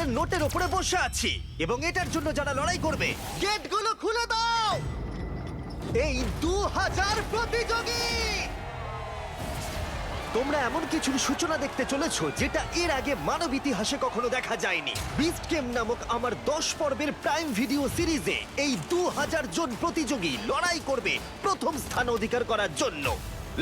$1 নোটের উপরে বসে আছি এবং এটার জন্য যারা লড়াই করবে গেটগুলো খুলে দাও। এই 2000 প্রতিযোগী, তোমরা এমন কিছুর সূচনা দেখতে চলেছো যেটা এর আগে মানব ইতিহাসে কখনো দেখা যায়নি। বিস্ট গেম নামক আমার 10 পর্বের প্রাইম ভিডিও সিরিজে এই 2000 জন প্রতিযোগী লড়াই করবে প্রথম স্থান অধিকার করার জন্য।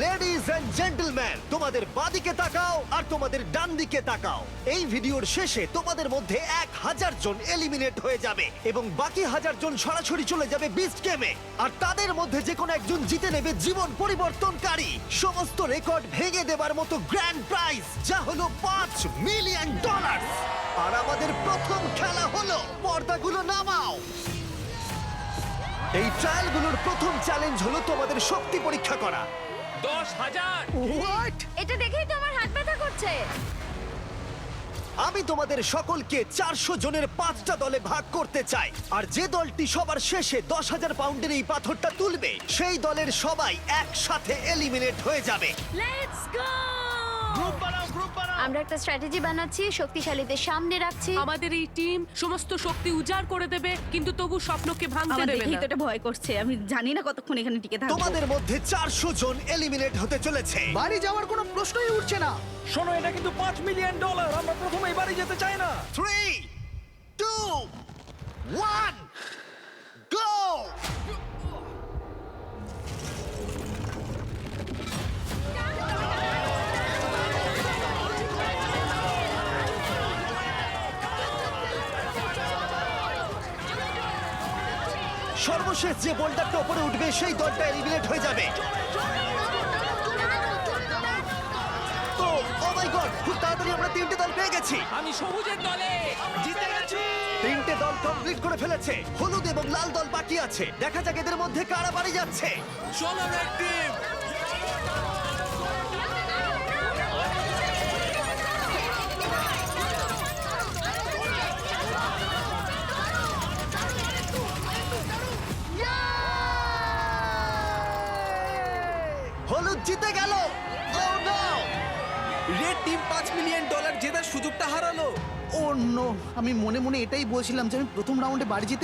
লেডিজ এন্ড জেন্টলম্যান, তোমাদের বাঁদিকে তাকাও আর তোমাদের ডান দিকে তাকাও। এই ভিডিওর শেষে তোমাদের মধ্যে 1000 জন এলিমিনেট হয়ে যাবে এবং বাকি 1000 জন সরাসরি চলে যাবে বিস্ট গেমে। আর তাদের মধ্যে যে কোনো একজন জিতে নেবে জীবন পরিবর্তনকারী সমস্ত রেকর্ড ভেঙে দেবার মতো গ্র্যান্ড প্রাইজ, যা হলো $5 মিলিয়ন। আর আমাদের প্রথম খেলা হলো, পর্দাগুলো নামাও। এই ট্রায়ালগুলোর প্রথম চ্যালেঞ্জ হলো তোমাদের শক্তি পরীক্ষা করা। 10,000! হোয়াট? এটা দেখেই তো আমার হাত ব্যথা করছে। আমি তোমাদের সকলকে 400 জনের 5টা দলে ভাগ করতে চাই। আর যে দলটি সবার শেষে 10,000 পাউন্ডের এই পাথরটা তুলবে, সেই দলের সবাই একসাথে এলিমিনেট হয়ে যাবে। Let's go! গ্রুপ বানাও, গ্রুপ বানাও! আমরা একটা স্ট্র্যাটেজি বানাচ্ছি, শক্তিশালীদের সামনে রাখছি। আমাদের এই টিম সমস্ত শক্তি উজাড় করে দেবে, কিন্তু তবু স্বপ্নকে ভাঙতে আমার দেবে দেখেই না। তো এটা ভয় করছে। আমি জানি না কতক্ষণ এখানে টিকে থাকবো। তোমাদের মধ্যে 400 জন এলিমিনেট হতে চলেছে। বাড়ি যাওয়ার কোনো প্রশ্নই উঠছে না। শোনো, এটা কিন্তু $5 মিলিয়ন। আমরা প্রথমেই বাড়ি যেতে চাই না। 3, 2, 1, গো! সর্বশেষ যে বোল্ডারটা উপরে উঠবে সেই দলটা এলিমিনেট হয়ে যাবে। তো ও মাই গড, খুব তাড়াতাড়ি আমরা 3টে দল পেয়ে গেছি। আমি সবুজের দলে। জিতে গেছি! 3টে দল কমপ্লিট করে ফেলেছে। হলুদ এবং লাল দল বাকি আছে। দেখা যাক এদের মধ্যে কারা বাড়ি যাচ্ছে। চলো রেড টিম! হলুদ জিতে গেল। Oh no! Red team $5 million জেতার সুযোগটা হারালো। ও নো, আমি মনে মনে এটাই বলছিলাম যে আমি প্রথম রাউন্ডে বাড়ি যেতে